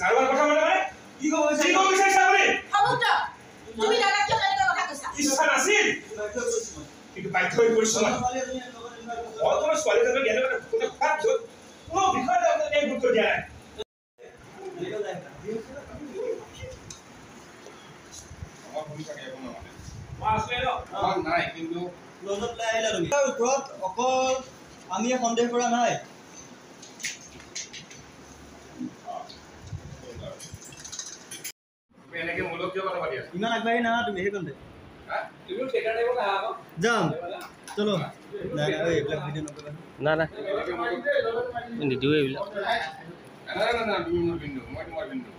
সাৰবাৰ কথা বলে মানে কি কব বিচাৰিছা আপুনি হবুটা তুমি দাদা কিয় এনেকুৱা কথা কৈছা ইচ্ছা নাছিল কিন্তু বাধ্য হৈ পৰিছো মই তোমাৰ ছোৱালীজনীক জ্ঞান কোনো কাট য'ত কোনো বিষয়ত আপুনি গুৰুত্ব দিয়া নাই নাই কিন্তু লগত লৈ আহিলা তুমি ওপৰত অকল আমি সন্দেহ কৰা নাই এনেকে মূলক কিয় কথা পাতি আছা ইমান আগবাঢ়ি না তুমি হে কোন দে তুমি টেকাৰ টাইপ না আকৌ যাম চলো না না এই ব্লগ ভিডিও নকৰা না না ভিডিও এইবিলাক না না না তুমি মোৰ বিন্দু মই তোমাৰ বিন্দু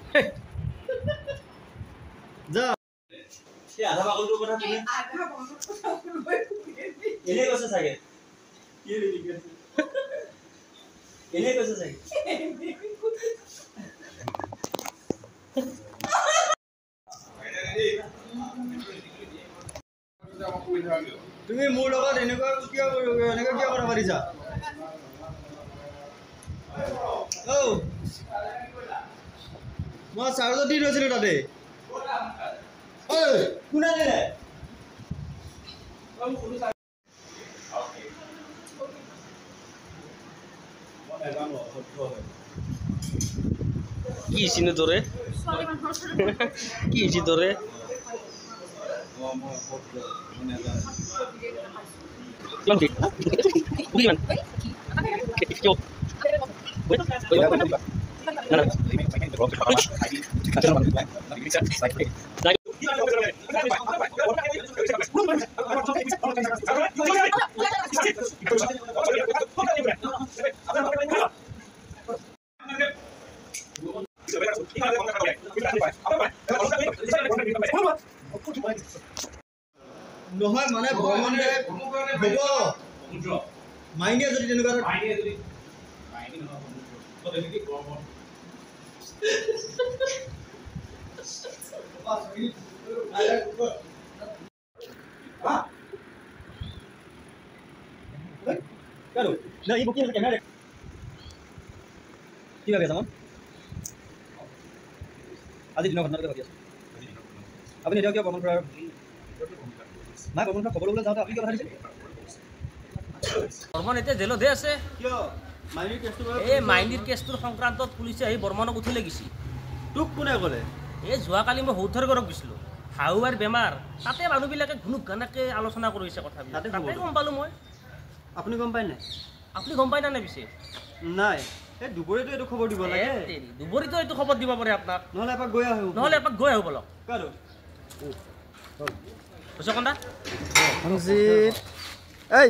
যা কি আধা বাকলটোৰ কথা তুমি আধা বাকলটোৰ কথা এনে কৈছে চাগে কি ৰেডি কৰিছে এনে কৈছে চাগে তুমি মোৰ লগত এনেকুৱা কিয় কথা পাতিছা ও মই চাৰ্জত দি ৰৈছিলো তাতে ঐ কোনে দিলে কি চিনে তোৰে কি ছি তোৰে নহয় মানে বৰ্মনে হ'ব মাইনে যদি তেনেকুৱা মাইনে যদি মাইনে নহয় তো দেখি Barman Claro, no, y poquito que me ¿Qué va a hacer, আজি দিনৰ ঘটনাটো ভাবি আছো আপুনি এতিয়া কিয় কমন কৰাৰ না কমন কৰা খবৰ ল'বলৈ যাওঁতে আপুনি কিয় ভাবিছে বৰ্মন এতিয়া জেলত হে আছে কিয় মাইনিৰ কেছটো এই মাইনিৰ কেছটোৰ সংক্ৰান্তত পুলিচে আহি বৰ্মনক উঠি লাগিছে তোক কোনে ক'লে এই যোৱাকালি মই হৌথৰ ঘৰত গৈছিলোঁ হাউৱাৰ বেমাৰ তাতে মানুহবিলাকে ঘুনুক ঘানাকে আলোচনা কৰিছে কথাবিলাক তাতে গম পালোঁ মই আপুনি গম পায় নাই আপুনি গম পায় নাই পিছে নাই এই দুবৰীটো এইটো খবৰ দিব লাগে দুবৰীটো এইটো খবৰ দিব পাৰে আপোনাক নহ'লে এপাক গৈ আহো বলক কাৰো কন্দা ৰঞ্জিত এই